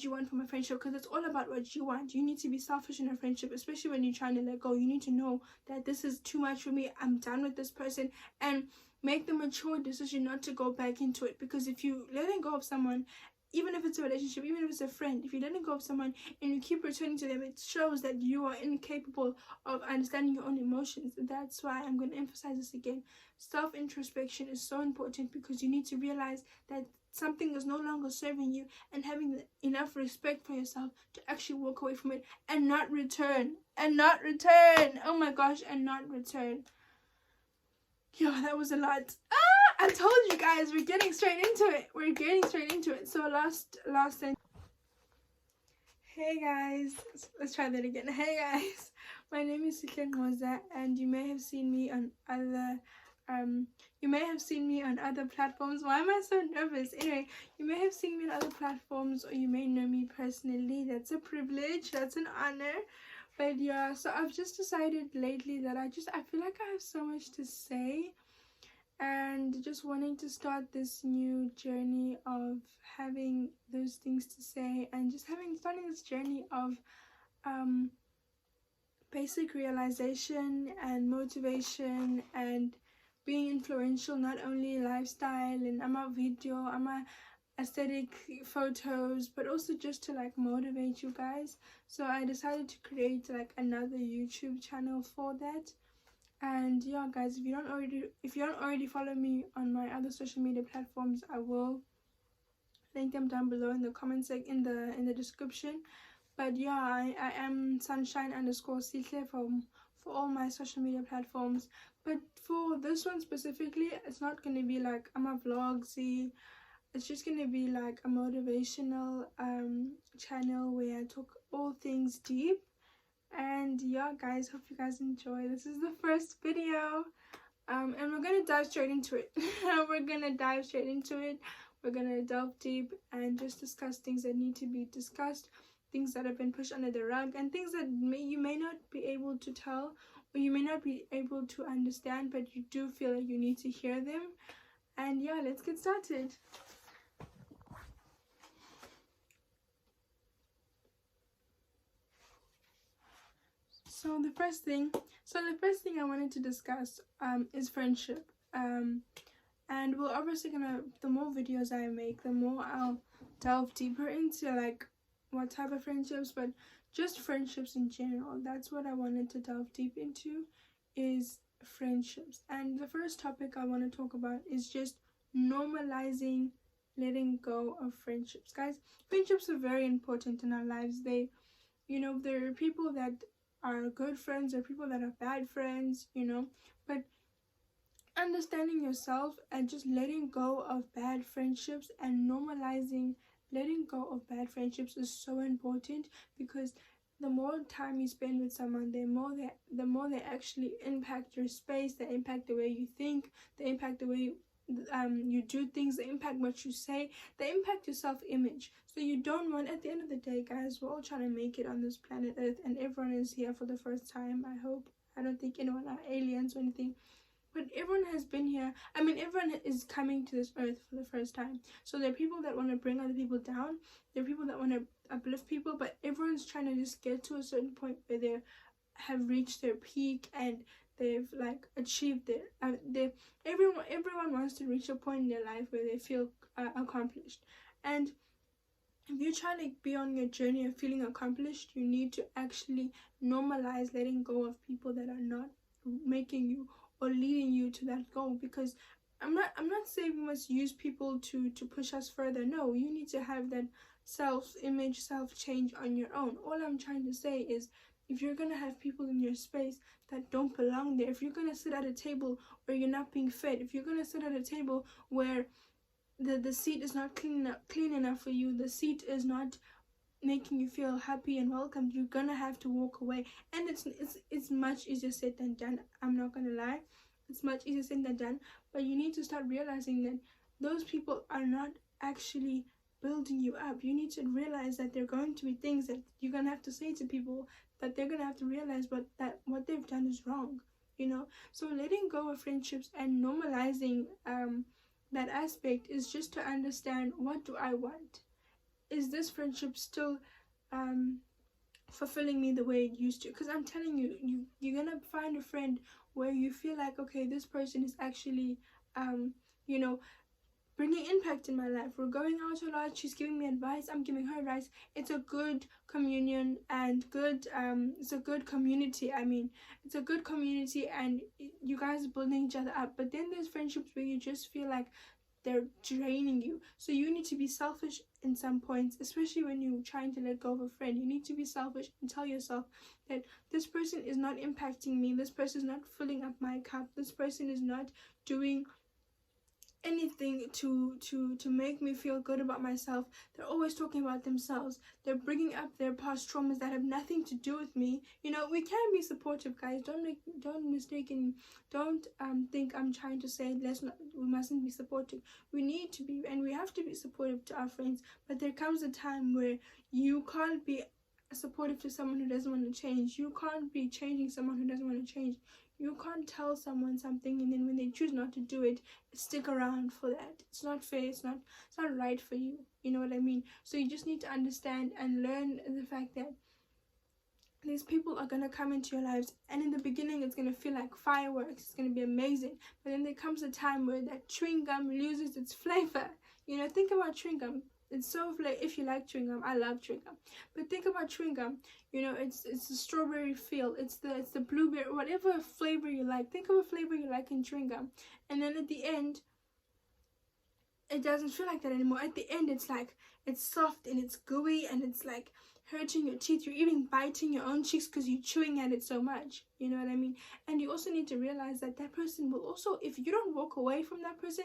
you want from a friendship, because it's all about what you want. You need to be selfish in a friendship, especially when you're trying to let go. You need to know that this is too much for me, I'm done with this person, and make the mature decision not to go back into it. Because if you letting go of someone, even if it's a relationship, even if it's a friend, if you're letting go of someone and you keep returning to them, it shows that you are incapable of understanding your own emotions. That's why I'm going to emphasize this again. Self-introspection is so important, because you need to realize that something is no longer serving you, and having enough respect for yourself to actually walk away from it and not return. Oh my gosh, and not return. Yo, that was a lot. I told you guys, we're getting straight into it. So last sentence. Hey guys, let's try that again. Hey guys, my name is Sihle Ngqoza, and you may have seen me on other platforms. Why am I so nervous? Anyway, you may have seen me on other platforms, or you may know me personally. That's a privilege, that's an honor. But yeah, so I've just decided lately that I feel like I have so much to say, and just wanting to start this new journey of having those things to say, and just starting this journey of basic realization and motivation, and being influential, not only lifestyle and video, aesthetic photos, but also just to like motivate you guys. So I decided to create like another YouTube channel for that. And yeah guys, if you don't already follow me on my other social media platforms, I will link them down below in the comments, like in the description. But yeah, I am sunshine_Sihle for all my social media platforms. But for this one specifically, it's not gonna be like I'm a vlogsy. It's just gonna be like a motivational channel where I talk all things deep. And yeah guys, hope you guys enjoy. This is the first video, and we're gonna dive straight into it. We're gonna delve deep and just discuss things that need to be discussed, things that have been pushed under the rug, and things that you may not be able to tell, or you may not be able to understand, but you do feel like you need to hear them. And yeah, let's get started. So the first thing I wanted to discuss is friendship. And we're obviously the more videos I make, the more I'll delve deeper into like what type of friendships, but just friendships in general. That's what I wanted to delve deep into, is friendships. And the first topic I want to talk about is just normalizing letting go of friendships. Guys, friendships are very important in our lives. There are people that are good friends, or people that are bad friends, but understanding yourself and just letting go of bad friendships and normalizing letting go of bad friendships is so important, because the more time you spend with someone, the more they actually impact your space, they impact the way you think, they impact the way you do things, they impact what you say, they impact your self-image. So you don't want, at the end of the day guys, we're all trying to make it on this planet Earth, and everyone is here for the first time, I hope. I don't think anyone are aliens or anything, but everyone has been here. I mean, everyone is coming to this earth for the first time. So there are people that want to bring other people down, there are people that want to uplift people, but everyone's trying to just get to a certain point where they have reached their peak, and they've like achieved it. Everyone wants to reach a point in their life where they feel accomplished. And if you're trying to be on your journey of feeling accomplished, you need to actually normalize letting go of people that are not making you or leading you to that goal. Because I'm not saying we must use people to push us further. No, you need to have that self-image, self-change on your own. All I'm trying to say is, if you're gonna have people in your space that don't belong there, if you're gonna sit at a table where you're not being fed, if you're gonna sit at a table where the seat is not clean enough for you, the seat is not making you feel happy and welcomed, you're gonna have to walk away. And it's much easier said than done. I'm not gonna lie, it's much easier said than done. But you need to start realizing that those people are not actually building you up. You need to realize that there are going to be things that you're gonna have to say to people, that they're gonna have to realize what they've done is wrong. So letting go of friendships and normalizing that aspect is just to understand, what do I want? is this friendship still fulfilling me the way it used to? Because I'm telling you, you're gonna find a friend where you feel like, okay, this person is actually you know, bringing impact in my life. We're going out a lot, she's giving me advice, I'm giving her advice. It's a good communion and good it's a good community. I mean, it's a good community and you guys are building each other up. But then there's friendships where you just feel like they're draining you. So you need to be selfish in some points, especially when you're trying to let go of a friend. You need to be selfish and tell yourself that this person is not impacting me, this person is not filling up my cup, this person is not doing anything to make me feel good about myself. They're always talking about themselves. They're bringing up their past traumas that have nothing to do with me. You know, we can be supportive, guys. Don't think I'm trying to say we mustn't be supportive. We need to be, and we have to be supportive to our friends. But there comes a time where you can't be supportive to someone who doesn't want to change. You can't be changing someone who doesn't want to change. You can't tell someone something and then when they choose not to do it, stick around for that. It's not fair. It's not right for you. You know what I mean? So you just need to understand and learn the fact that these people are going to come into your lives, and in the beginning it's going to feel like fireworks. It's going to be amazing. But then there comes a time where that chewing gum loses its flavor. You know, think about chewing gum. It's so if you like chewing gum, I love chewing gum. But think about chewing gum. You know, it's the strawberry feel. It's the blueberry, whatever flavor you like. Think of a flavor you like in chewing gum, and then at the end, it doesn't feel like that anymore. At the end, it's like it's soft and it's gooey and it's like hurting your teeth. You're even biting your own cheeks because you're chewing at it so much. You know what I mean? And you also need to realize that that person will also, if you don't walk away from that person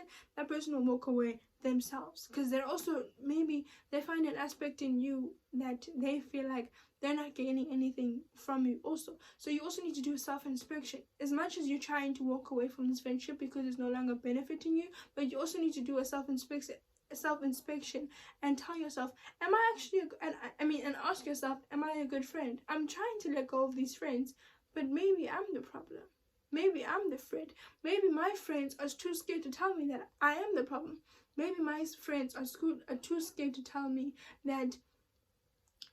will walk away themselves, because they're also, maybe they find an aspect in you that they feel like they're not gaining anything from you also. So you also need to do a self-inspection. As much as you're trying to walk away from this friendship because it's no longer benefiting you, but you also need to do a self-inspection and tell yourself, am I actually and ask yourself, am I a good friend? I'm trying to let go of these friends, but maybe I'm the problem. Maybe I'm the friend. Maybe my friends are too scared to tell me that I am the problem. Maybe my friends are too scared to tell me that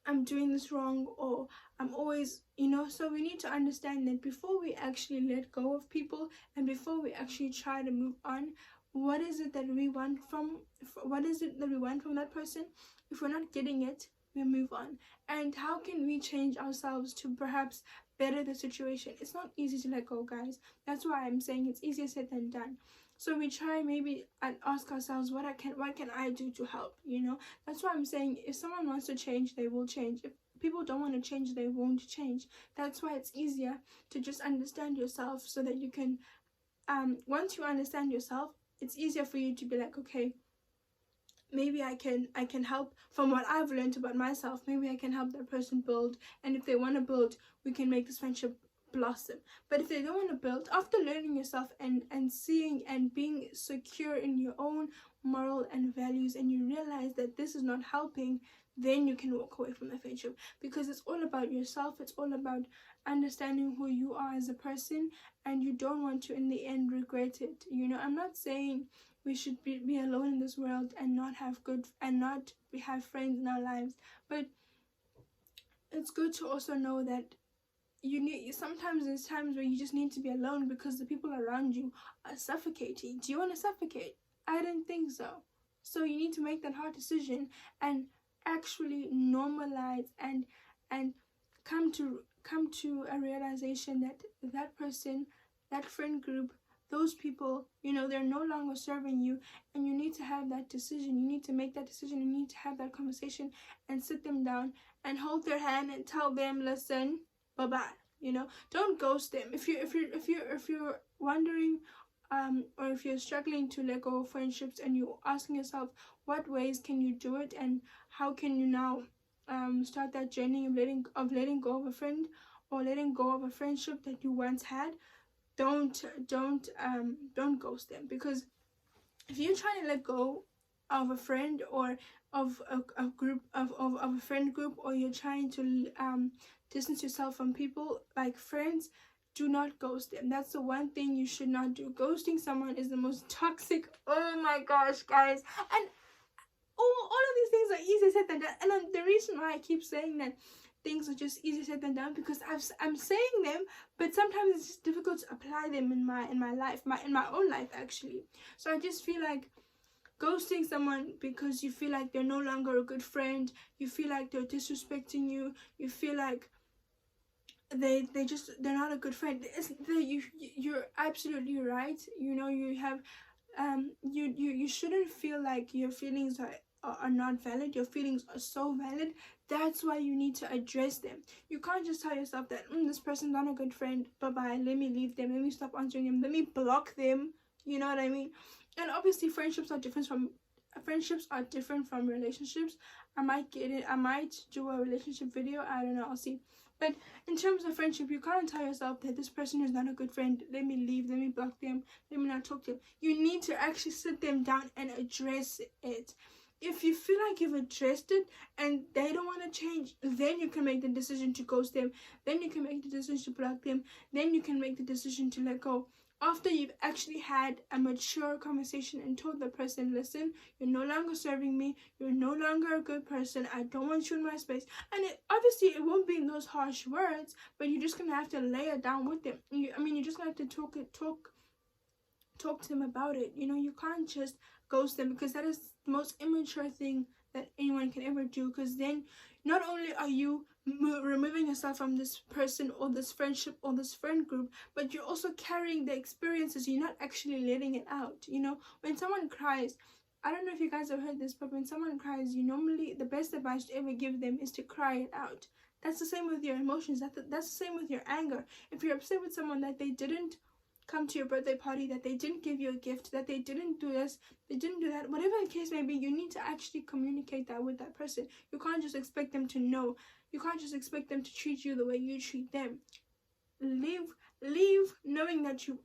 I'm doing this wrong, or I'm always, you know. So we need to understand that before we actually let go of people and before we actually try to move on, what is it that we want from that person? If we're not getting it, we move on. And how can we change ourselves to perhaps better the situation? It's not easy to let go, guys. That's why I'm saying it's easier said than done. So we try maybe and ask ourselves, what can I do to help? You know, that's why I'm saying if someone wants to change, they will change. If people don't want to change, they won't change. That's why it's easier to just understand yourself, so that you can once you understand yourself, it's easier for you to be like, okay, maybe I can help. From what I've learned about myself, maybe I can help that person build, and if they want to build, we can make this friendship blossom. But if they don't want to build, after learning yourself and seeing and being secure in your own moral and values, and you realize that this is not helping, then you can walk away from the friendship, because it's all about yourself. It's all about understanding who you are as a person, and you don't want to in the end regret it. You know, I'm not saying we should be alone in this world and not have friends in our lives, but it's good to also know that sometimes there's times where you just need to be alone because the people around you are suffocating. Do you want to suffocate? I didn't think so. So you need to make that hard decision and actually normalize and come to a realization that that person, that friend group, those people, you know, they're no longer serving you, and you need to have that decision. You need to make that decision. You need to have that conversation and sit them down and hold their hand and tell them, listen, bye-bye. You know, don't ghost them. If you're wondering or if you're struggling to let go of friendships and you're asking yourself, what ways can you do it, and how can you now start that journey of letting go of a friend or letting go of a friendship that you once had, don't ghost them. Because if you're trying to let go of a friend or of a group of a friend group, or you're trying to distance yourself from people like friends, do not ghost them. That's the one thing you should not do. Ghosting someone is the most toxic, oh my gosh, guys. And all of these things are easier said than done. And the reason why I keep saying that things are just easier said than done, because I'm saying them, but sometimes it's just difficult to apply them in my life, in my own life actually. So I just feel like ghosting someone because you feel like they're no longer a good friend, you feel like they're disrespecting you, you feel like they're not a good friend. You're absolutely right. You know, you have you shouldn't feel like your feelings are not valid. Your feelings are so valid. That's why you need to address them. You can't just tell yourself that this person's not a good friend, bye bye, let me leave them, let me stop answering them, let me block them. You know what I mean? And obviously friendships are different from relationships. I might do a relationship video, I don't know, I'll see. But in terms of friendship, you can't tell yourself that this person is not a good friend, let me leave, let me block them, let me not talk to them. You need to actually sit them down and address it. If you feel like you've addressed it and they don't want to change, then you can make the decision to ghost them, then you can make the decision to block them, then you can make the decision to let go. After you've actually had a mature conversation and told the person, listen, you're no longer serving me, you're no longer a good person, I don't want you in my space. And obviously it won't be in those harsh words, but you're just gonna have to lay it down with them. You're just gonna have to talk to them about it. You know, you can't just ghost them, because that is the most immature thing that anyone can ever do, because then not only are you removing yourself from this person or this friendship or this friend group, but you're also carrying the experiences. You're not actually letting it out. You know, when someone cries, I don't know if you guys have heard this, but when someone cries, the best advice to ever give them is to cry it out. That's the same with your emotions. That's the same with your anger. If you're upset with someone that they didn't come to your birthday party, that they didn't give you a gift, that they didn't do this, they didn't do that, whatever the case may be, you need to actually communicate that with that person. You can't just expect them to know. You can't just expect them to treat you the way you treat them. Leave knowing that you've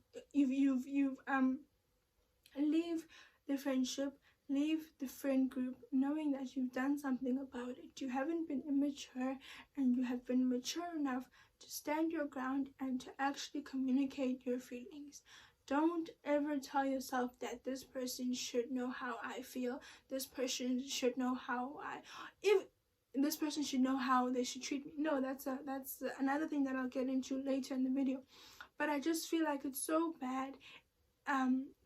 leave the friendship, leave the friend group, knowing that you've done something about it. You haven't been immature, and you have been mature enough to stand your ground and to actually communicate your feelings. Don't ever tell yourself that this person should know how I feel, this person should know this person should know how they should treat me. No, that's another thing that I'll get into later in the video. But I just feel like it's so bad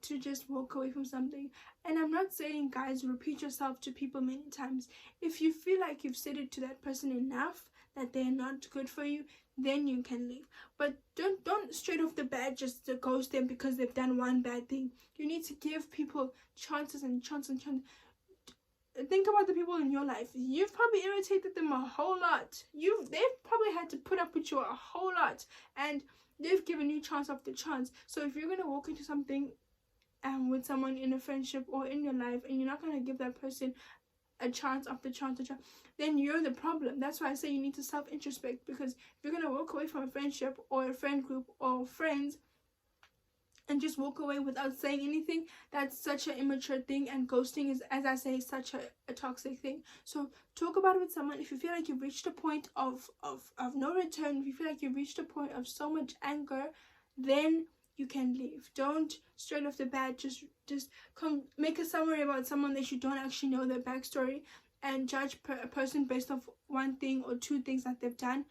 to just walk away from something. And I'm not saying, guys, repeat yourself to people many times. If you feel like you've said it to that person enough that they're not good for you, then you can leave. But don't straight off the bat just to ghost them because they've done one bad thing. You need to give people chances and chances. Think about the people in your life. You've probably irritated them a whole lot. They've probably had to put up with you a whole lot, and they've given you chance after chance. So if you're gonna walk into something with someone in a friendship or in your life, and you're not gonna give that person a chance after chance after chance, then you're the problem. That's why I say you need to self-introspect, because if you're gonna walk away from a friendship or a friend group or friends and just walk away without saying anything, that's such an immature thing. And ghosting is, as I say, such a toxic thing. So talk about it with someone. If you feel like you've reached a point of no return, if you feel like you've reached a point of so much anger, then you can leave. Don't straight off the bat just come make a summary about someone that you don't actually know their backstory and judge a person based off one thing or two things that they've done.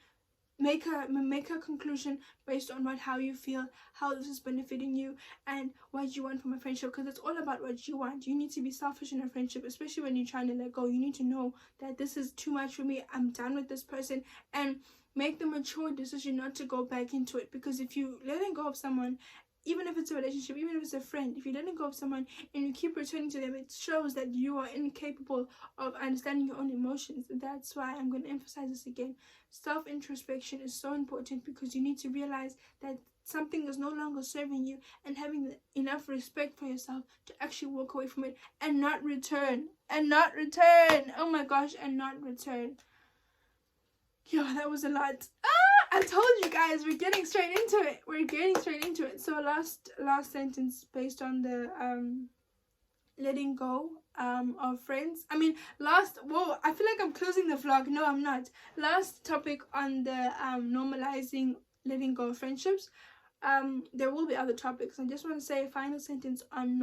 Make a conclusion based on how you feel, how this is benefiting you, and what you want from a friendship, because it's all about what you want. You need to be selfish in a friendship, especially when you're trying to let go. You need to know that this is too much for me, I'm done with this person, and make the mature decision not to go back into it. Because if you letting go of someone, even if it's a relationship, even if it's a friend, if you're letting go of someone and you keep returning to them, it shows that you are incapable of understanding your own emotions. That's why I'm going to emphasize this again. Self-introspection is so important, because you need to realize that something is no longer serving you, and having enough respect for yourself to actually walk away from it and not return. Oh my gosh, and not return. Yo, that was a lot. I told you guys, we're getting straight into it. So last sentence based on the letting go of friends. I feel like I'm closing the vlog. No, I'm not. Last topic on the normalizing letting go of friendships. There will be other topics. I just want to say a final sentence on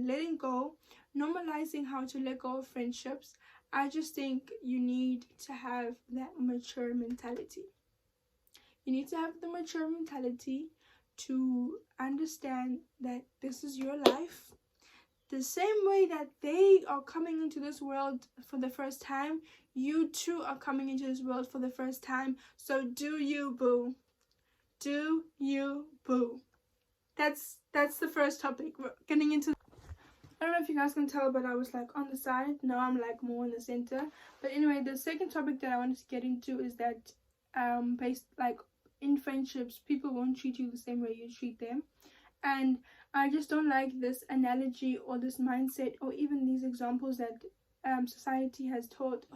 letting go normalizing how to let go of friendships, I just think you need to have that mature mentality. You need to have the mature mentality to understand that this is your life. The same way that they are coming into this world for the first time, you too are coming into this world for the first time. So do you, boo. Do you, boo. That's the first topic. We're getting into, I don't know if you guys can tell, but I was like on the side. Now I'm like more in the center. But anyway, the second topic that I wanted to get into is that based like in friendships, people won't treat you the same way you treat them. And I just don't like this analogy or this mindset or even these examples that society has taught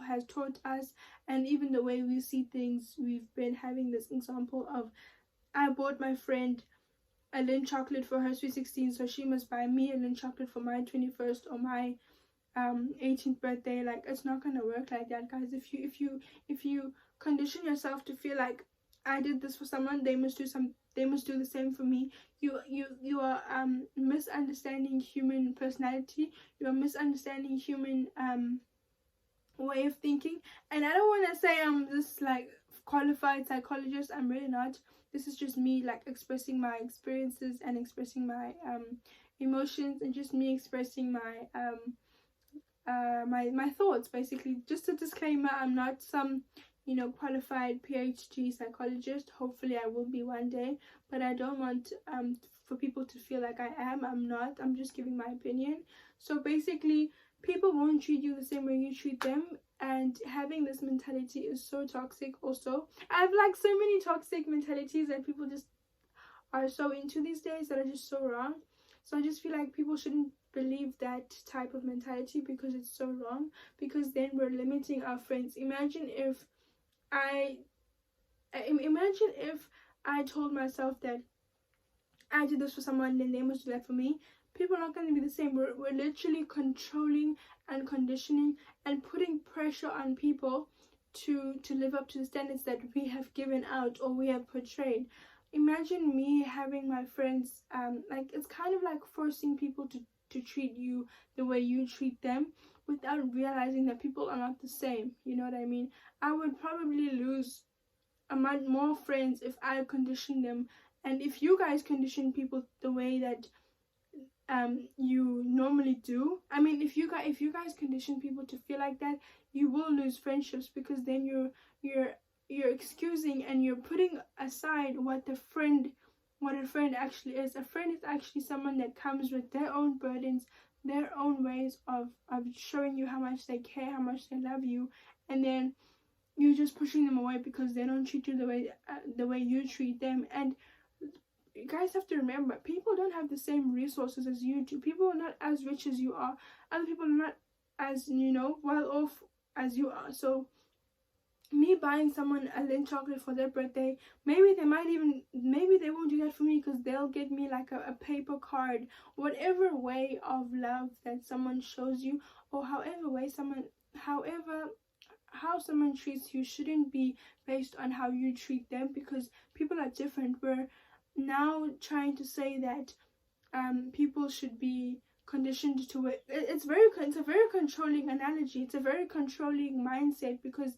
us, and even the way we see things. We've been having this example of, I bought my friend a Lindt chocolate for her sweet 16, so she must buy me a Lindt chocolate for my 21st or my 18th birthday. Like, it's not gonna work like that, guys. If you condition yourself to feel like, I did this for someone, they must do the same for me, you are misunderstanding human personality. You are misunderstanding human way of thinking. And I don't want to say I'm this like qualified psychologist. I'm really not. This is just me like expressing my experiences and expressing my emotions, and just me expressing my my thoughts, basically. Just a disclaimer, I'm not some qualified PhD psychologist. Hopefully I will be one day, but I don't want for people to feel like I'm not. I'm just giving my opinion. So basically, people won't treat you the same way you treat them, and having this mentality is so toxic. Also, I have like so many toxic mentalities that people just are so into these days that are just so wrong. So I just feel like people shouldn't believe that type of mentality, because it's so wrong, because then we're limiting our friends. Imagine if I told myself that I did this for someone, then they must do that for me. People are not going to be the same. We're literally controlling and conditioning and putting pressure on people to live up to the standards that we have given out or we have portrayed. Imagine me having my friends, like, it's kind of like forcing people to treat you the way you treat them, without realizing that people are not the same. You know what I mean? I would probably lose a lot more friends if I condition them. And if you guys condition people the way that you normally do, I mean, if you guys condition people to feel like that, you will lose friendships, because then you're excusing and you're putting aside what a friend actually is. A friend is actually someone that comes with their own burdens, their own ways of showing you how much they care, how much they love you, and then you're just pushing them away because they don't treat you the way you treat them. And you guys have to remember, people don't have the same resources as you do. People are not as rich as you are. Other people are not as well off as you are. So me buying someone a Lindt chocolate for their birthday, maybe they won't do that for me, because they'll get me like a paper card. Whatever way of love that someone shows you, or how someone treats you, shouldn't be based on how you treat them, because people are different. We're now trying to say that people should be conditioned to it. It's a very controlling analogy. It's a very controlling mindset, because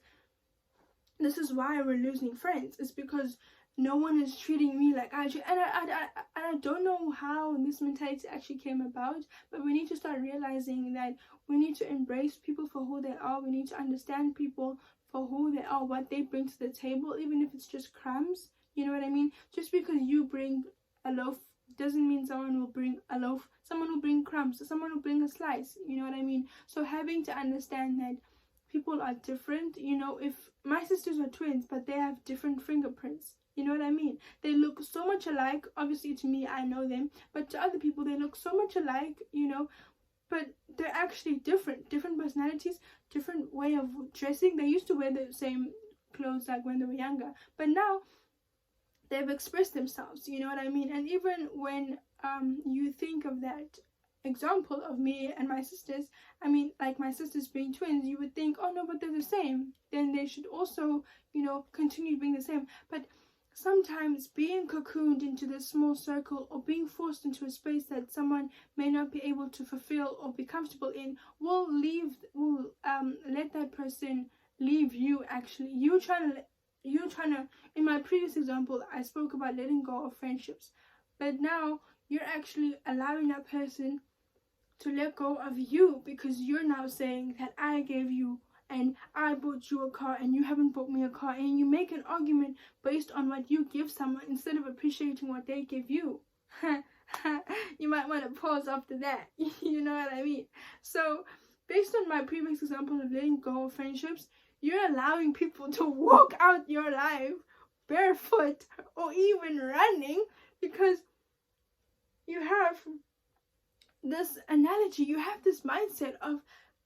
this is why we're losing friends. It's because no one is treating me like I treat. And I don't know how this mentality actually came about, but we need to start realizing that we need to embrace people for who they are. We need to understand people for who they are, what they bring to the table, even if it's just crumbs. You know what I mean? Just because you bring a loaf doesn't mean someone will bring a loaf. Someone will bring crumbs. Someone will bring a slice. You know what I mean? So having to understand that people are different. If my sisters are twins, but they have different fingerprints. You know what I mean? They look so much alike. Obviously, to me, I know them. But to other people, they look so much alike, But they're actually different. Different personalities, different way of dressing. They used to wear the same clothes like when they were younger. But now, they've expressed themselves. You know what I mean? And even when you think of that example of me and my sisters, I mean, like my sisters being twins, you would think, oh no, but they're the same, then they should also continue being the same. But sometimes being cocooned into this small circle or being forced into a space that someone may not be able to fulfill or be comfortable in will let that person leave you. Actually, you trying to, in my previous example I spoke about letting go of friendships, but now you're actually allowing that person to let go of you, because you're now saying that I gave you and I bought you a car and you haven't bought me a car, and you make an argument based on what you give someone instead of appreciating what they give you. You might want to pause after that. You know what I mean? So based on my previous example of letting go of friendships, you're allowing people to walk out your life barefoot or even running because you have this analogy, you have this mindset of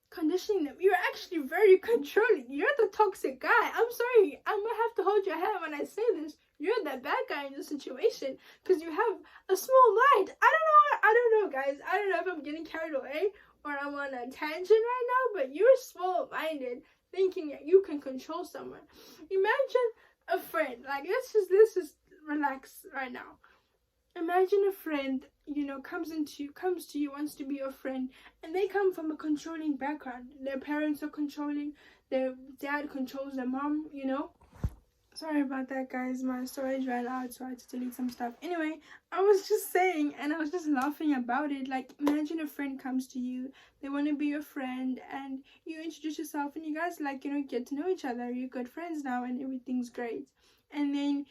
conditioning them. You're actually very controlling. You're the toxic guy. I'm sorry, I'm gonna have to hold your hand when I say this. You're the bad guy in the situation because you have a small mind. I don't know guys, I don't know if I'm getting carried away or I'm on a tangent right now, but you're small-minded, thinking that you can control someone. Imagine a friend, like let's just relax right now. Imagine a friend, you know, comes to you, wants to be your friend, and they come from a controlling background. Their parents are controlling, their dad controls their mom, you know. Sorry about that, guys. My storage ran out, so I had to delete some stuff. Anyway, I was just saying, and I was just laughing about it. Like, imagine a friend comes to you, they want to be your friend, and you introduce yourself, and you guys, like, you know, get to know each other. You're good friends now, and everything's great. And then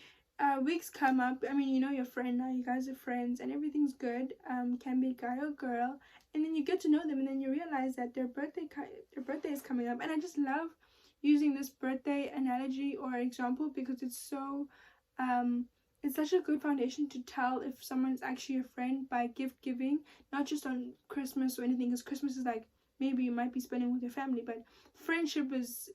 weeks come up. I mean, you know your friend now, you guys are friends and everything's good, can be guy or girl, and then you get to know them, and then you realize that their birthday is coming up. And I just love using this birthday analogy or example because it's so it's such a good foundation to tell if someone's actually a friend by gift giving, not just on Christmas or anything, because Christmas is like maybe you might be spending with your family, but friendship is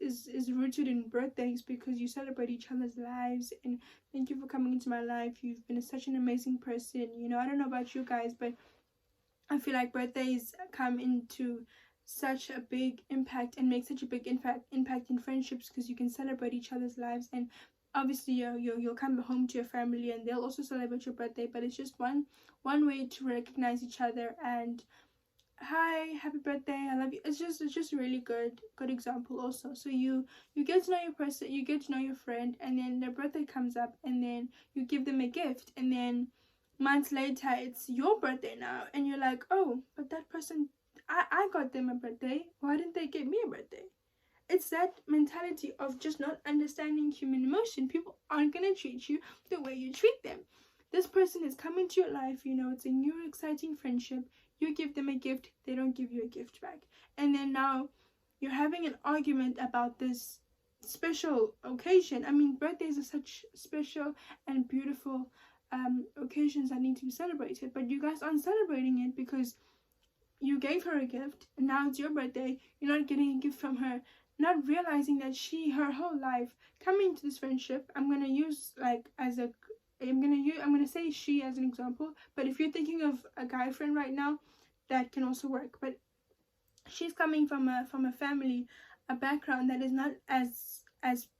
rooted in birthdays because you celebrate each other's lives. And thank you for coming into my life. You've been such an amazing person. You know, I don't know about you guys, but I feel like birthdays come into such a big impact and make such a big impact in friendships because you can celebrate each other's lives. And obviously you'll come home to your family and they'll also celebrate your birthday, but it's just one way to recognize each other and hi, happy birthday, I love you. It's just a really good example also. So you get to know your person, you get to know your friend, and then their birthday comes up and then you give them a gift, and then months later it's your birthday now and you're like, oh, but that person, I got them a birthday, why didn't they give me a birthday? It's that mentality of just not understanding human emotion. People aren't gonna treat you the way you treat them. This person is coming to your life, you know, it's a new exciting friendship. You give them a gift, they don't give you a gift back. And then now you're having an argument about this special occasion. I mean, birthdays are such special and beautiful occasions that need to be celebrated, but you guys aren't celebrating it because you gave her a gift and now it's your birthday. You're not getting a gift from her, not realizing that her whole life coming to this friendship, I'm gonna use like as a I'm gonna say she as an example, but if you're thinking of a guy friend right now, that can also work. But she's coming from a family, a background that is not as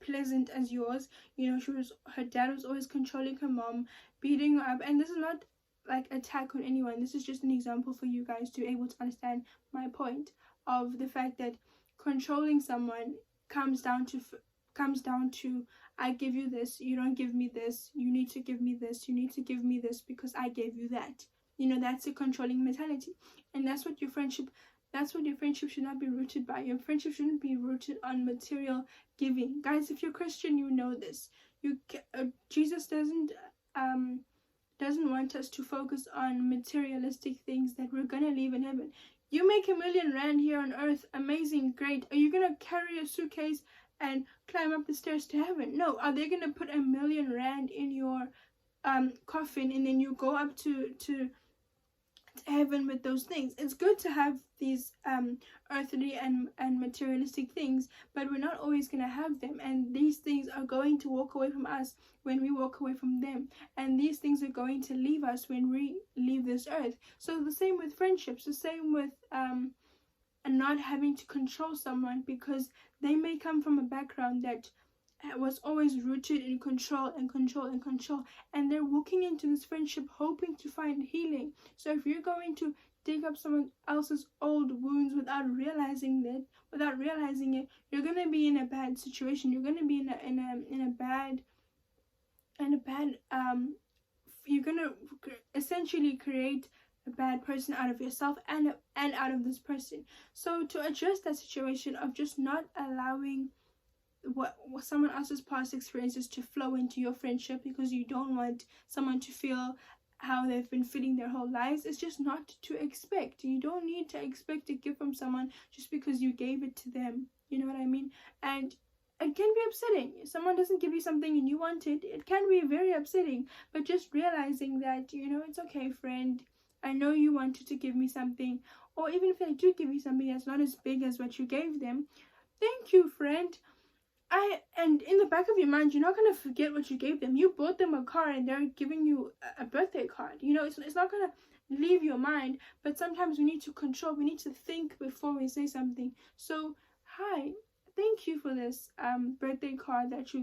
pleasant as yours. You know, her dad was always controlling her mom, beating her up, and this is not like attack on anyone. This is just an example for you guys to be able to understand my point of the fact that controlling someone comes down to I give you this, you don't give me this, you need to give me this, you need to give me this because I gave you that. You know, that's a controlling mentality. And that's what your friendship should not be rooted by. Your friendship shouldn't be rooted on material giving. Guys, if you're Christian, you know this. Jesus doesn't want us to focus on materialistic things that we're gonna leave in heaven. You make $1 million here on earth, amazing, great. Are you gonna carry a suitcase and climb up the stairs to heaven? No. Are they gonna put $1 million in your coffin and then you go up to heaven with those things? It's good to have these earthly and materialistic things, but we're not always gonna have them, and these things are going to walk away from us when we walk away from them, and these things are going to leave us when we leave this earth. So the same with friendships, the same with and not having to control someone because they may come from a background that was always rooted in control and control and control, and they're walking into this friendship hoping to find healing. So if you're going to dig up someone else's old wounds without realizing it, you're gonna be in a bad situation. You're gonna be in a bad you're gonna essentially create a bad person out of yourself and out of this person. So to address that situation of just not allowing what someone else's past experiences to flow into your friendship, because you don't want someone to feel how they've been feeling their whole lives, it's just not to expect. You don't need to expect a gift from someone just because you gave it to them. You know what I mean? And it can be upsetting. If someone doesn't give you something and you want it, it can be very upsetting. But just realizing that, you know, it's okay, friend, I know you wanted to give me something, or even if I do give you something that's not as big as what you gave them, thank you, friend. And in the back of your mind, you're not going to forget what you gave them. You bought them a car and they're giving you a birthday card. You know, it's not going to leave your mind. But sometimes we need to control. We need to think before we say something. So, hi, thank you for this birthday card that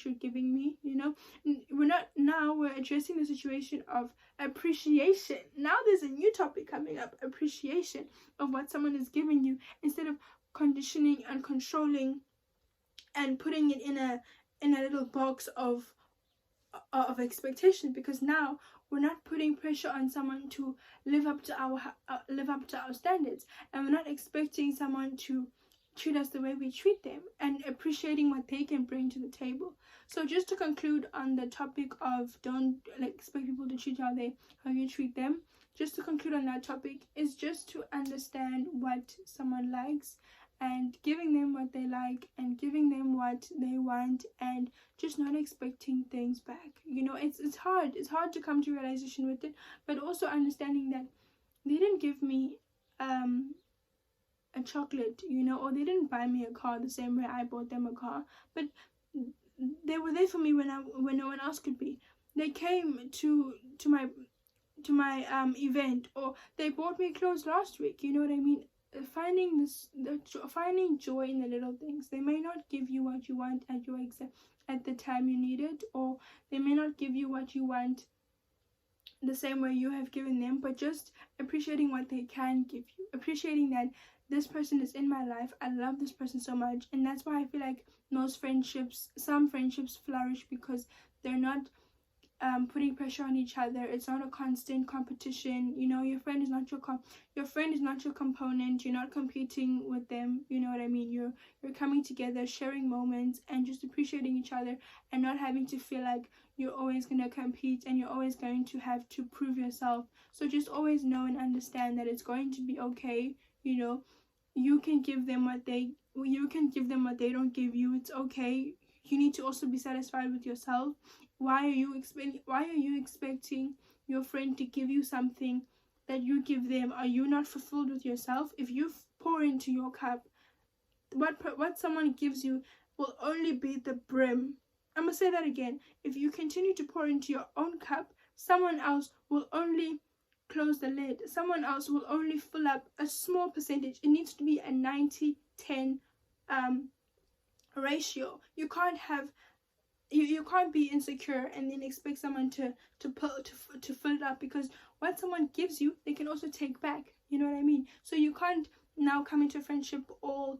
you're giving me. You know, we're addressing the situation of appreciation. Now there's a new topic coming up: appreciation of what someone is giving you, instead of conditioning and controlling and putting it in a little box of expectation. Because now we're not putting pressure on someone to live up to our standards, and we're not expecting someone to treat us the way we treat them, and appreciating what they can bring to the table. So just to conclude on the topic of don't expect people to treat you how you treat them, just to conclude on that topic is just to understand what someone likes, and giving them what they like and giving them what they want, and just not expecting things back. You know, it's hard to come to realization with it, but also understanding that they didn't give me a chocolate, you know, or they didn't buy me a car the same way I bought them a car, but they were there for me when no one else could be. They came to my event, or they bought me clothes last week. You know what I mean? Finding joy in the little things. They may not give you what you want at the time you need it, or they may not give you what you want the same way you have given them, but just appreciating what they can give you, appreciating that this person is in my life, I love this person so much. And that's why I feel like some friendships flourish, because they're not putting pressure on each other. It's not a constant competition. You know, your friend is not your component. You're not competing with them. You know what I mean? You're coming together, sharing moments, and just appreciating each other, and not having to feel like you're always going to compete and you're always going to have to prove yourself. So just always know and understand that it's going to be okay. You know, you can give them what they don't give you. It's okay. You need to also be satisfied with yourself. Why are you expecting your friend to give you something that you give them? Are you not fulfilled with yourself? If you pour into your cup, what someone gives you will only be the brim. I'm gonna say that again. If you continue to pour into your own cup, someone else will only close the lid. Someone else will only fill up a small percentage. It needs to be a 90-10 ratio. You can't have you can't be insecure and then expect someone to fill it up, because what someone gives you, they can also take back. You know what I mean? So you can't now come into a friendship all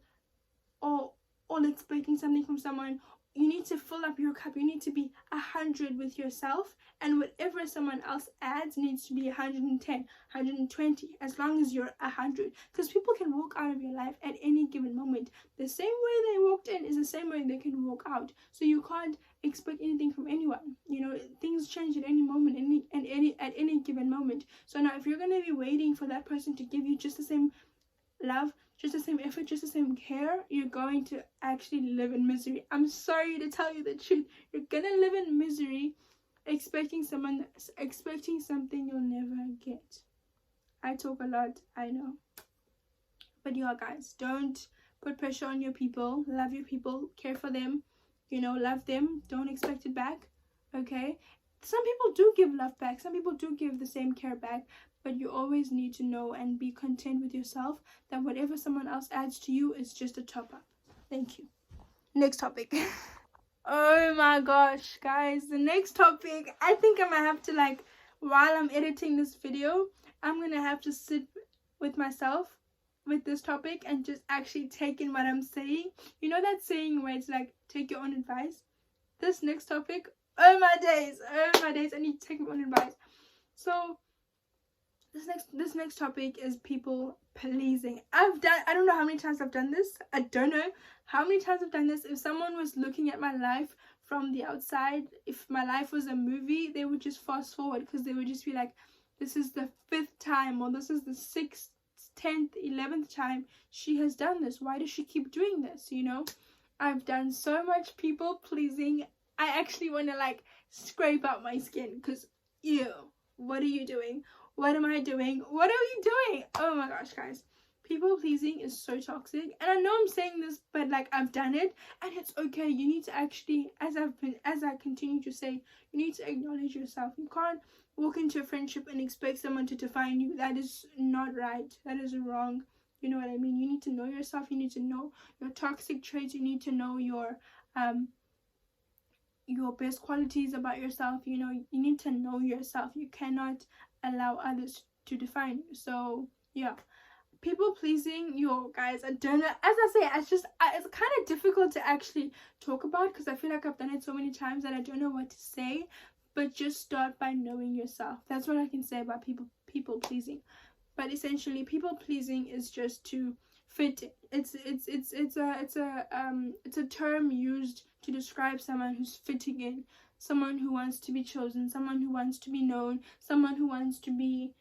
expecting something from someone. You need to fill up your cup. You need to be 100 with yourself, and whatever someone else adds needs to be 110, 120, as long as you're 100. Because people can walk out of your life at any given moment. The same way they walked in is the same way they can walk out. So you can't expect anything from anyone. You know, things change at any moment, at any given moment. So now if you're going to be waiting for that person to give you just the same love, just the same effort, just the same care, you're going to actually live in misery. I'm sorry to tell you the truth. You're gonna live in misery expecting something you'll never get. I talk a lot, I know. But yeah, guys, don't put pressure on your people. Love your people, care for them, you know, love them. Don't expect it back, okay? Some people do give love back. Some people do give the same care back. But you always need to know and be content with yourself that whatever someone else adds to you is just a top up. Thank you. Next topic. Oh my gosh, guys, the next topic, I think I might have to, like, while I'm editing this video, I'm gonna have to sit with myself with this topic and just actually take in what I'm saying. You know that saying where it's like, take your own advice? This next topic, oh my days, I need to take my own advice. So this next topic is people pleasing. I don't know how many times I've done this. I don't know how many times I've done this. If someone was looking at my life from the outside, if my life was a movie, they would just fast forward, because they would just be like, this is the 5th time, or this is the 6th, 10th, 11th time she has done this. Why does she keep doing this? You know, I've done so much people pleasing. I actually want to, like, scrape out my skin, because ew, what are you doing? What am I doing? What are you doing? Oh my gosh, guys. People pleasing is so toxic. And I know I'm saying this, but, like, I've done it, and it's okay. You need to actually, as I continue to say, you need to acknowledge yourself. You can't walk into a friendship and expect someone to define you. That is not right. That is wrong. You know what I mean? You need to know yourself. You need to know your toxic traits. You need to know your best qualities about yourself. You know, you need to know yourself. You cannot allow others to define you. So yeah, people pleasing, yo guys, I don't know, as I say, it's kind of difficult to actually talk about, because I feel like I've done it so many times that I don't know what to say. But just start by knowing yourself. That's what I can say about people pleasing. But essentially, people pleasing is just to fit. It's a term used to describe someone who's fitting in, someone who wants to be chosen, someone who wants to be known, someone who wants to be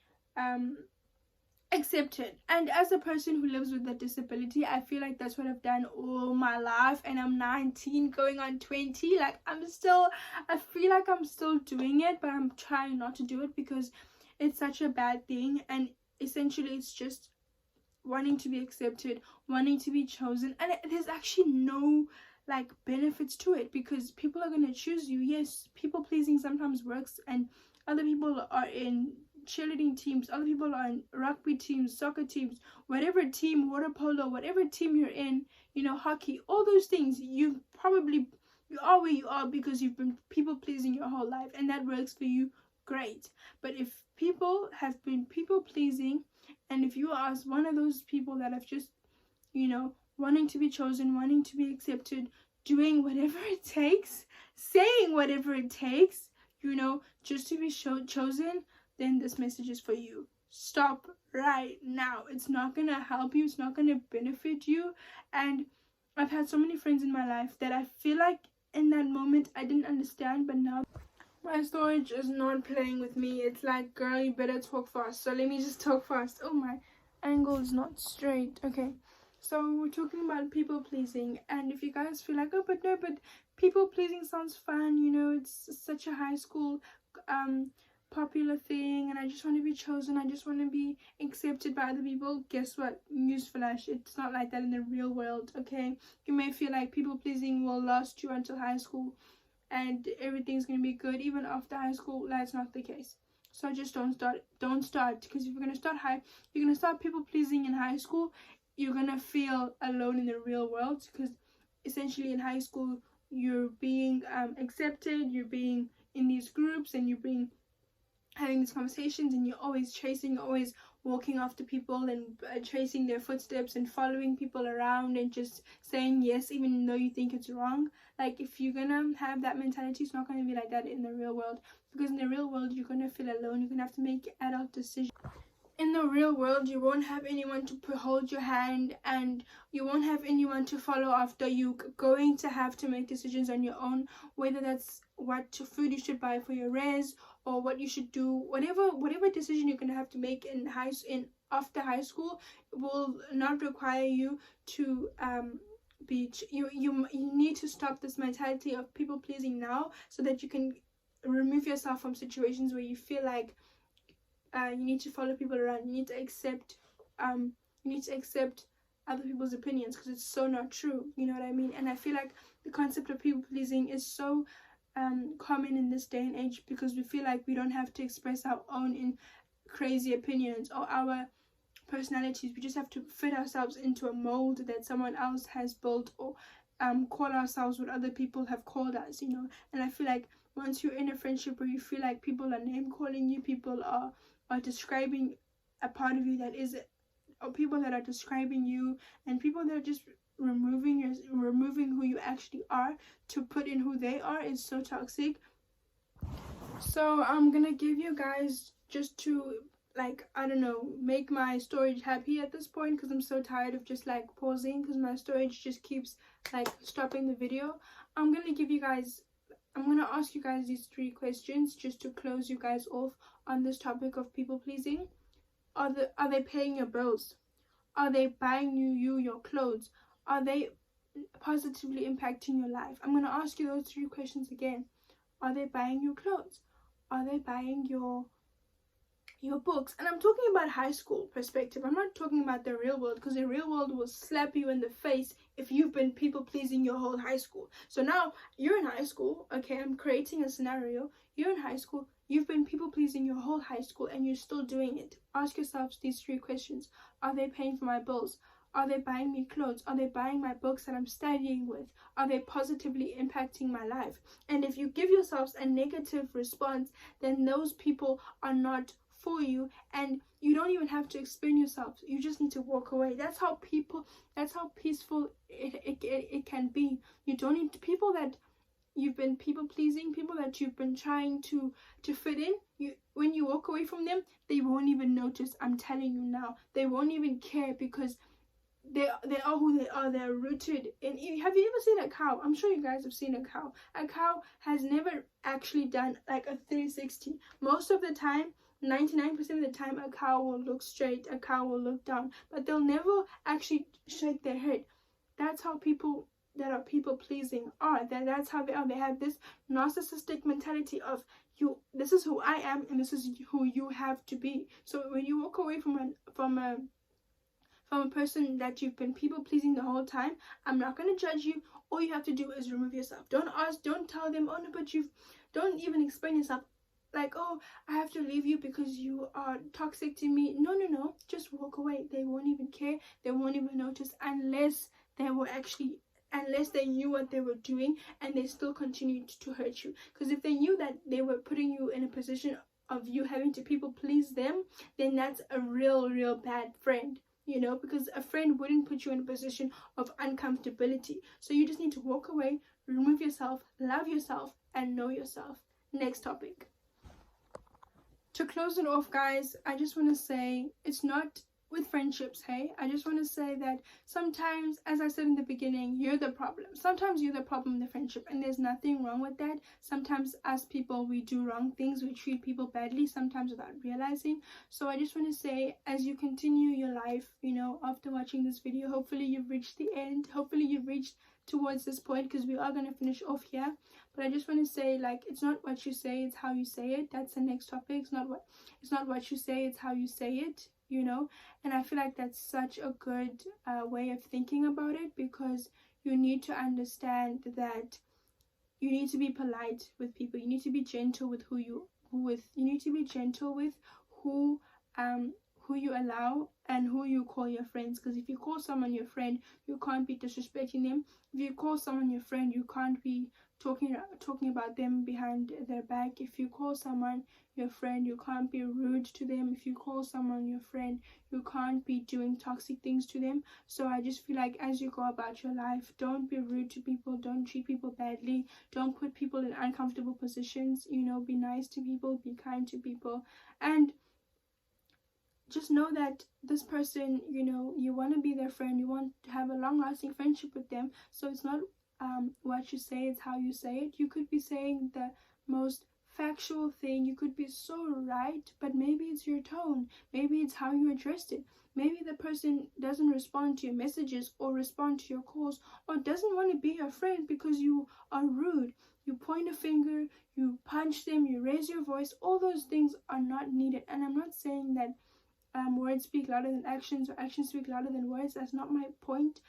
accepted. And as a person who lives with a disability, I feel like that's what I've done all my life, and I'm 19 going on 20. Like, I feel like I'm still doing it, but I'm trying not to do it because it's such a bad thing. And essentially, it's just wanting to be accepted, wanting to be chosen, and there's actually no, like, benefits to it, because people are going to choose you. Yes, people pleasing sometimes works, and other people are in cheerleading teams, other people are in rugby teams, soccer teams, whatever team, water polo, whatever team you're in, you know, hockey, all those things. You are where you are because you've been people pleasing your whole life, and that works for you, great. But if people have been people pleasing, and if you are one of those people that have just, you know, wanting to be chosen, wanting to be accepted, doing whatever it takes, saying whatever it takes, you know, just to be chosen, then this message is for you. Stop right now. It's not gonna help you. It's not gonna benefit you. And I've had so many friends in my life that I feel like in that moment I didn't understand, but now my storage is not playing with me. It's like, girl, you better talk fast. So let me just talk fast. Oh, my angle is not straight. Okay, so we're talking about people pleasing, and if you guys feel like, oh, but no, but people pleasing sounds fun, you know, it's such a high school popular thing, and I just want to be chosen, I just want to be accepted by other people. Guess what? Newsflash, it's not like that in the real world. Okay, you may feel like people pleasing will last you until high school and everything's gonna be good even after high school. That's not the case. So just don't start, because if you're gonna start people pleasing in high school, you're gonna feel alone in the real world, because essentially in high school you're being accepted, you're being in these groups, and you're being having these conversations, and you're always chasing, you're always walking after people and tracing their footsteps and following people around and just saying yes even though you think it's wrong. Like, if you're gonna have that mentality, it's not gonna be like that in the real world, because in the real world you're gonna feel alone. You're gonna have to make adult decisions. In the real world, you won't have anyone to hold your hand, and you won't have anyone to follow after. You're going to have to make decisions on your own, whether that's what food you should buy for your res, or what you should do, whatever decision you're going to have to make after high school will not require you to you need to stop this mentality of people pleasing now, so that you can remove yourself from situations where you feel like you need to follow people around. You need to accept other people's opinions, because it's so not true. You know what I mean? And I feel like the concept of people pleasing is so common in this day and age, because we feel like we don't have to express our own crazy opinions or our personalities. We just have to fit ourselves into a mold that someone else has built, or call ourselves what other people have called us, you know. And I feel like once you're in a friendship where you feel like people are name calling you, people are describing a part of you that is, or people that are describing you, and people that are just removing who you actually are to put in who they are, is so toxic. So I'm gonna give you guys, just to, like, I don't know, make my storage happy at this point, because I'm so tired of just like pausing because my storage just keeps like stopping the video. I'm gonna ask you guys these 3 questions just to close you guys off on this topic of people pleasing. Are they paying your bills? Are they buying you your clothes? Are they positively impacting your life? I'm gonna ask you those 3 questions again. Are they buying you clothes? Are they buying your books? And I'm talking about high school perspective. I'm not talking about the real world, because the real world will slap you in the face if you've been people pleasing your whole high school. So now you're in high school, okay, I'm creating a scenario. You're in high school, you've been people pleasing your whole high school, and you're still doing it. Ask yourselves these 3 questions. Are they paying for my bills? Are they buying me clothes? Are they buying my books that I'm studying with? Are they positively impacting my life? And if you give yourselves a negative response, then those people are not for you, and you don't even have to explain yourself. You just need to walk away. That's how peaceful it can be. You don't need people that you've been people pleasing, people that you've been trying to fit in. When you walk away from them, they won't even notice. I'm telling you now, they won't even care, because they are who they are. They're rooted in. Have you ever seen a cow? I'm sure you guys have seen a cow. A cow has never actually done like a 360. Most of the time, 99% of the time, a cow will look straight, a cow will look down, but they'll never actually shake their head. That's how people that are people pleasing are. That's how they are. They have this narcissistic mentality of, this is who I am, and this is who you have to be. So when you walk away from a person that you've been people pleasing the whole time, I'm not going to judge you. All you have to do is remove yourself. Don't tell them, oh no, but don't even explain yourself. Like, oh, I have to leave you because you are toxic to me. No, just walk away. They won't even care. They won't even notice, unless they knew what they were doing and they still continued to hurt you. Because if they knew that they were putting you in a position of you having to people please them, then that's a real bad friend, you know, because a friend wouldn't put you in a position of uncomfortability. So you just need to walk away, remove yourself, love yourself, and know yourself. Next topic. To close it off, guys, I just want to say, it's not with friendships, hey? I just want to say that sometimes, as I said in the beginning, you're the problem. Sometimes you're the problem in the friendship, and there's nothing wrong with that. Sometimes as people, we do wrong things. We treat people badly, sometimes without realizing. So I just want to say, as you continue your life, you know, after watching this video, hopefully you've reached the end. Hopefully you've reached towards this point, because we are going to finish off here. But I just want to say, like, it's not what you say, it's how you say it. That's the next topic. It's not what you say, it's how you say it, you know. And I feel like that's such a good way of thinking about it, because you need to understand that you need to be polite with people. You need to be gentle with you need to be gentle with who you allow and who you call your friends. Because if you call someone your friend, you can't be disrespecting them. If you call someone your friend, you can't be talking about them behind their back. If you call someone your friend, you can't be rude to them. If you call someone your friend, you can't be doing toxic things to them. So I just feel like, as you go about your life, don't be rude to people, don't treat people badly, don't put people in uncomfortable positions, you know. Be nice to people, be kind to people, and just know that this person, you know, you want to be their friend, you want to have a long-lasting friendship with them. So it's not what you say, it's how you say it. You could be saying the most factual thing, you could be so right, but maybe it's your tone, maybe it's how you addressed it. Maybe the person doesn't respond to your messages or respond to your calls, or doesn't want to be your friend because you are rude. You point a finger, you punch them, you raise your voice. All those things are not needed. And I'm not saying that words speak louder than actions, or actions speak louder than words. That's not my point.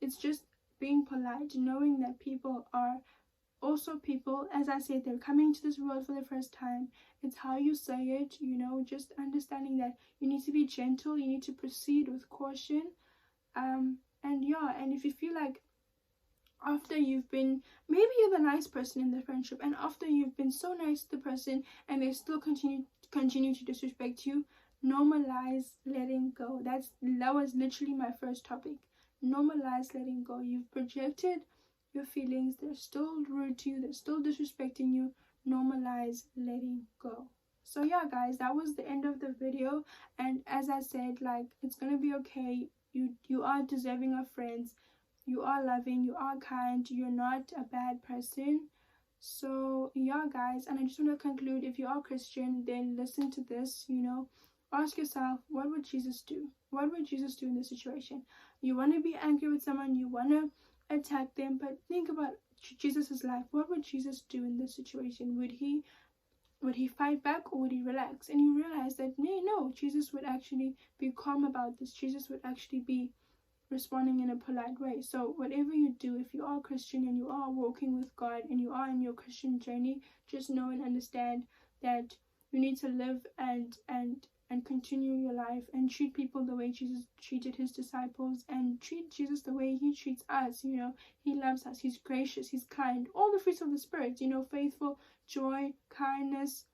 It's just being polite, knowing that people are also people. As I said, they're coming to this world for the first time. It's how you say it, you know, just understanding that you need to be gentle, you need to proceed with caution. And yeah, and if you feel like after you've been, maybe you're the nice person in the friendship, and after you've been so nice to the person and they still continue to disrespect you, normalize letting go. That was literally my first topic. Normalize letting go. You've projected your feelings, they're still rude to you, they're still disrespecting you. Normalize letting go. So yeah guys, that was the end of the video. And as I said, like, it's gonna be okay. You are deserving of friends, you are loving, you are kind, you're not a bad person. So yeah guys, and I just want to conclude, if you are Christian, then listen to this, you know, ask yourself, what would Jesus do? What would Jesus do in this situation? You want to be angry with someone, you want to attack them, but think about Jesus's life. What would Jesus do in this situation? Would he fight back, or would he relax? And you realize that no, Jesus would actually be calm about this. Jesus would actually be responding in a polite way. So whatever you do, if you are Christian and you are walking with God and you are in your Christian journey, just know and understand that you need to live and continue your life and treat people the way Jesus treated his disciples, and treat Jesus the way he treats us. You know, he loves us, he's gracious, he's kind, all the fruits of the Spirit, you know, faithful, joy, kindness,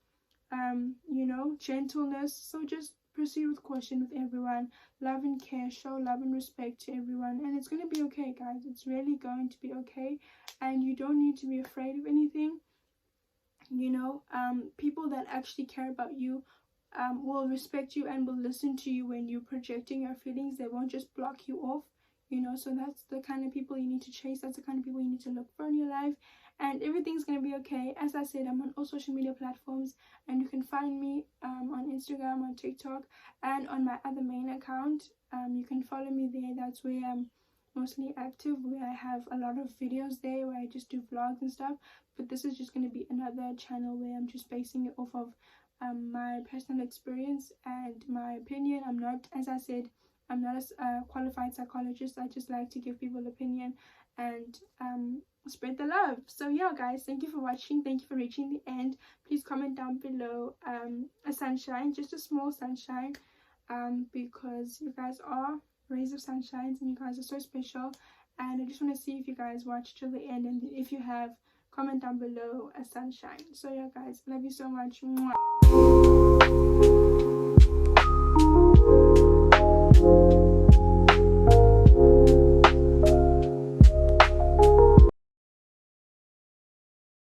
you know, gentleness. So just proceed with caution with everyone, love and care, show love and respect to everyone, and it's going to be okay guys. It's really going to be okay, and you don't need to be afraid of anything. You know, people that actually care about you will respect you and will listen to you when you're projecting your feelings. They won't just block you off, you know. So that's the kind of people you need to chase, that's the kind of people you need to look for in your life, and everything's gonna be okay. As I said, I'm on all social media platforms, and you can find me on Instagram, on TikTok, and on my other main account. You can follow me there. That's where I'm mostly active, where I have a lot of videos there where I just do vlogs and stuff. But this is just going to be another channel where I'm just basing it off of my personal experience and my opinion. I'm not, as I said, I'm not a qualified psychologist. I just like to give people opinion and spread the love. So yeah guys, thank you for watching, thank you for reaching the end. Please comment down below a sunshine, just a small sunshine, because you guys are rays of sunshines and you guys are so special, and I just want to see if you guys watch till the end, and if you have, comment down below a sunshine. So yeah guys, love you so much. Mwah.